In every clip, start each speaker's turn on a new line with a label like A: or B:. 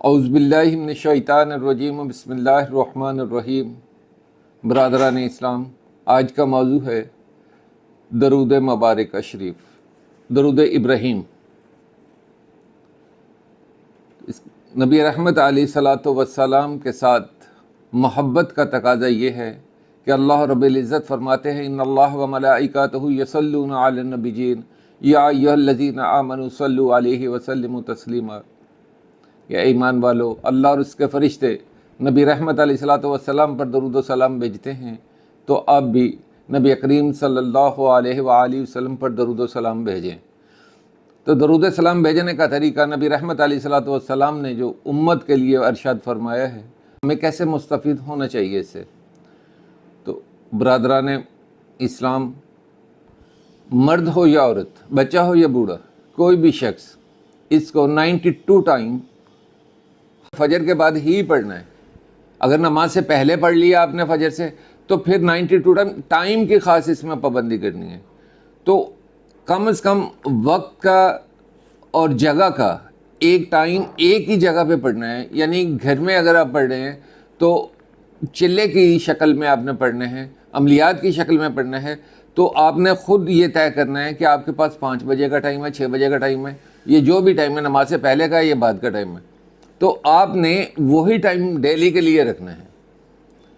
A: औज़ुबिल्लाहि मिनश्शैतानिर्रजीम बिस्मिल्लाहिर्रहमानिर्रहीम। बरादरान इस्लाम, आज का मौजू है दरूद मुबारक शरीफ, दरूद इब्राहीम। नबी रहमत अलैहिस्सलातु वस्सलाम के साथ मोहब्बत का तकाज़ा ये है कि अल्लाह रब्बुल इज़्ज़त फरमाते हैं, इन्नल्लाह व मलाइकातहु यसल्लूना अलन नबिय्यीन या अय्युहल्लज़ीना आमनू सल्लु अलैहि व सल्लिमू तस्लीमा। या ईमान वालो, अल्लाह और उसके फ़रिश्ते नबी रहमत अलैहिस्सलातु वस्सलाम पर दरूद व सलाम भेजते हैं, तो आप भी नबी करीम सल्लल्लाहु अलैहि वसल्लम पर दरूद व सलाम भेजें। तो दरूद सलाम भेजने का तरीका नबी रहमत अलैहिस्सलातु वस्सलाम ने जो उम्मत के लिए अरशाद फरमाया है, हमें कैसे मुस्तफ़ीद होना चाहिए इससे। तो बरादरान इस्लाम, मर्द हो या औरत, बच्चा हो या बूढ़ा, कोई भी शख्स इसको 92 टाइम फजर के बाद ही पढ़ना है। अगर नमाज से पहले पढ़ लिया आपने फजर से, तो फिर 92 टाइम की ख़ास इसमें पाबंदी करनी है। तो कम से कम वक्त का और जगह का एक टाइम एक ही जगह पे पढ़ना है। यानी घर में अगर आप पढ़ रहे हैं तो चिल्ले की शक्ल में आपने पढ़ने हैं, अमलियात की शक्ल में पढ़ना है। तो आपने ख़ुद ये तय करना है कि आपके पास 5 बजे का टाइम है, 6 बजे का टाइम है, ये जो भी टाइम है नमाज से पहले का ये बाद का टाइम है, तो आपने वही टाइम डेली के लिए रखना है।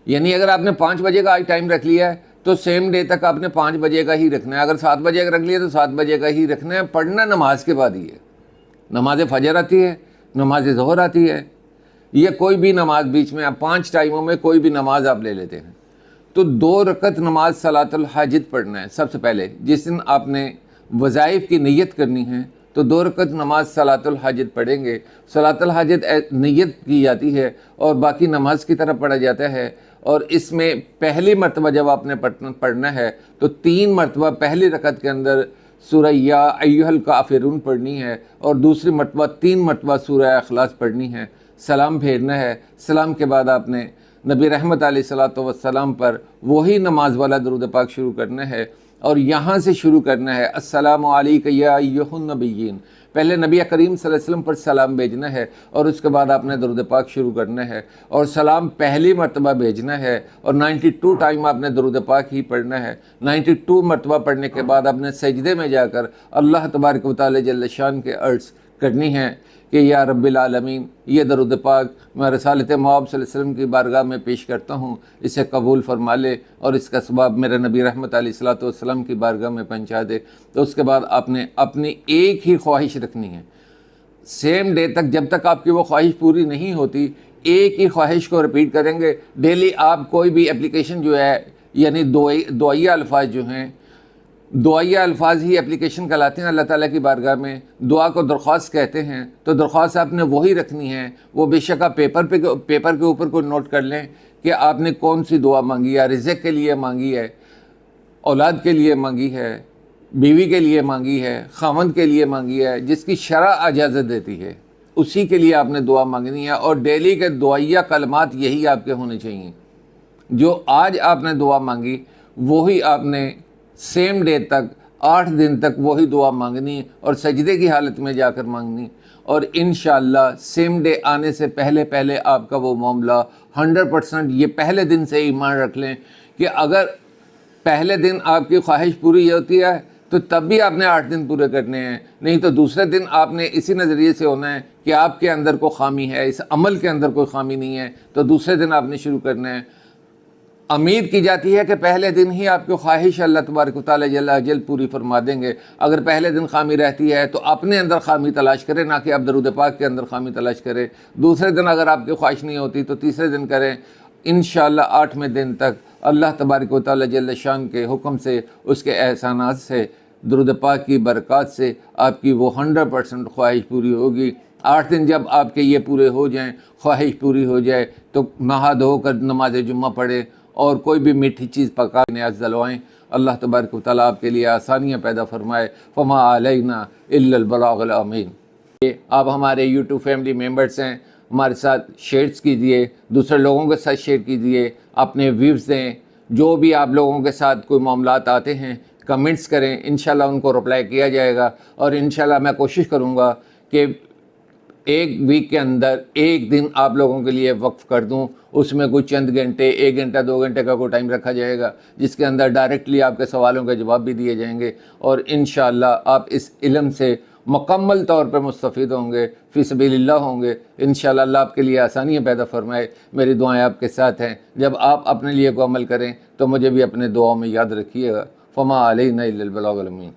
A: यानी अगर आपने 5 बजे का आज टाइम रख लिया है तो सेम डे तक आपने 5 बजे का ही रखना है। अगर 7 बजे का रख लिया तो 7 बजे का ही रखना है। पढ़ना नमाज के बाद ही है। नमाज फजर आती है, नमाज ज़ोहर आती है, ये कोई भी नमाज बीच में आप 5 टाइमों में कोई भी नमाज आप ले लेते हैं। तो 2 रकत नमाज सलातुल हाजित पढ़ना है। सबसे पहले जिस दिन आपने वज़ाइफ की नीयत करनी है तो 2 रकत नमाज सलातुल हाजित पढ़ेंगे। सलातुल हाजित नीयत की जाती है और बाकी नमाज की तरफ पढ़ा जाता है। और इसमें पहली मरतबा जब आपने पढ़ना है तो 3 मरतबा पहली रकत के अंदर सूरह या अय्युहल काफिरून पढ़नी है और दूसरी मरतबा 3 मरतबा सूरह इखलास पढ़नी है। सलाम फेरना है। सलाम के बाद आपने नबी रहमत अलैहिस्सलातु वस्सलाम पर वही नमाज वाला दरूद पाक शुरू करना है और यहाँ से शुरू करना है, अस्सलामु अलैका या अय्युहन नबिय्यीन। पहले नबी करीम सल्लल्लाहु अलैहि वसल्लम पर सलाम भेजना है और उसके बाद आपने दरूद पाक शुरू करना है और सलाम पहली मरतबा भेजना है और 92 टाइम आपने दरूद पाक ही पढ़ना है। 92 मरतबा पढ़ने के बाद आपने सजदे में जाकर अल्लाह तबारक व तआला जल्ल शान के अर्ज़ करनी है कि या रब्बिल आलमीन, ये दरूद पाक मैं रसालत मोहम्मद सल्लल्लाहु अलैहि वसल्लम की बारगाह में पेश करता हूँ, इसे कबूल फरमा ले और इसका सवाब मेरे नबी रहमत अलैहिस्सलातु वस्सलाम की बारगाह में पहुँचा दे। तो उसके बाद आपने अपनी एक ही ख्वाहिश रखनी है। सेम डे तक जब तक आपकी वो ख्वाहिश पूरी नहीं होती, एक ही ख्वाहिश को रिपीट करेंगे। डेली आप कोई भी एप्लीकेशन जो है, यानी दुआइया अल्फाज जो हैं, दुआइया अल्फाज ही एप्लीकेशन कहलाते हैं अल्लाह ताला की बारगाह में। दुआ को दरख्वास्त कहते हैं। तो दरख्वास्त आपने वही रखनी है। वो बेशक आप पेपर के ऊपर कोई नोट कर लें कि आपने कौन सी दुआ मांगी है। रिज़्क़ के लिए मांगी है, औलाद के लिए मांगी है, बीवी के लिए मांगी है, खामंद के लिए मांगी है, जिसकी शरअ इजाज़त देती है उसी के लिए आपने दुआ मांगनी है। और डेली के दुआइया कलमात यही आपके होने चाहिए। जो आज आपने दुआ मांगी वही आपने सेम डे तक 8 दिन तक वही दुआ मांगनी और सजदे की हालत में जाकर मांगनी। और इंशाअल्लाह सेम डे आने से पहले पहले आपका वो मामला 100%, ये पहले दिन से ईमान रख लें कि अगर पहले दिन आपकी ख्वाहिश पूरी होती है तो तब भी आपने 8 दिन पूरे करने हैं। नहीं तो दूसरे दिन आपने इसी नज़रिए से होना है कि आपके अंदर कोई खामी है, इस अमल के अंदर कोई खामी नहीं है, तो दूसरे दिन आपने शुरू करना है। उम्मीद की जाती है कि पहले दिन ही आपकी ख्वाहिश अल्लाह तबारक व तआला जल्ल अजल पूरी फरमा देंगे। अगर पहले दिन खामी रहती है तो अपने अंदर खामी तलाश करें, ना कि आप दरूद पाक के अंदर खामी तलाश करें। दूसरे दिन अगर आपकी ख्वाहिश नहीं होती तो तीसरे दिन करें। इंशाअल्लाह 8वें दिन तक अल्लाह तबारक व तआला जल्ल शान के हुक्म से, उसके एहसानात से, दरूद पाक की बरक़ात से आपकी वो 100% ख्वाहिश पूरी होगी। 8 दिन जब आपके ये पूरे हो जाएँ, ख्वाहिश पूरी हो जाए, तो नहा धो कर नमाज जुम्मा पढ़ें और कोई भी मीठी चीज़ पका न्याज दिलवाएँ। अल्लाह तबारक व तआला आपके लिए आसानियाँ पैदा फरमाए। फमा अलैना इल्लल बलागुल अमीन। आप हमारे यूट्यूब फैमिली मेम्बर्स हैं, हमारे साथ शेयर्स कीजिए, दूसरे लोगों के साथ शेयर कीजिए, अपने व्यूज़ दें। जो भी आप लोगों के साथ कोई मामलात आते हैं कमेंट्स करें, इंशाल्लाह उनको रिप्लाई किया जाएगा। और इंशाल्लाह मैं कोशिश करूँगा कि एक वीक के अंदर एक दिन आप लोगों के लिए वक्फ कर दूं, उसमें कुछ चंद घंटे, 1 घंटा 2 घंटे का कोई टाइम रखा जाएगा जिसके अंदर डायरेक्टली आपके सवालों के जवाब भी दिए जाएंगे और इंशाअल्लाह आप इस इल्म से मुकम्मल तौर पर मुस्तफ़ीद होंगे, फ़ी सबीलिल्लाह होंगे। इंशाअल्लाह अल्लाह आपके लिए आसानियाँ पैदा फरमाए। मेरी दुआएं आपके साथ हैं। जब आप अपने लिए को अमल करें तो मुझे भी अपने दुआओं में याद रखिएगा। फ़मा अलैना इल्लल बलागुल मुबीन।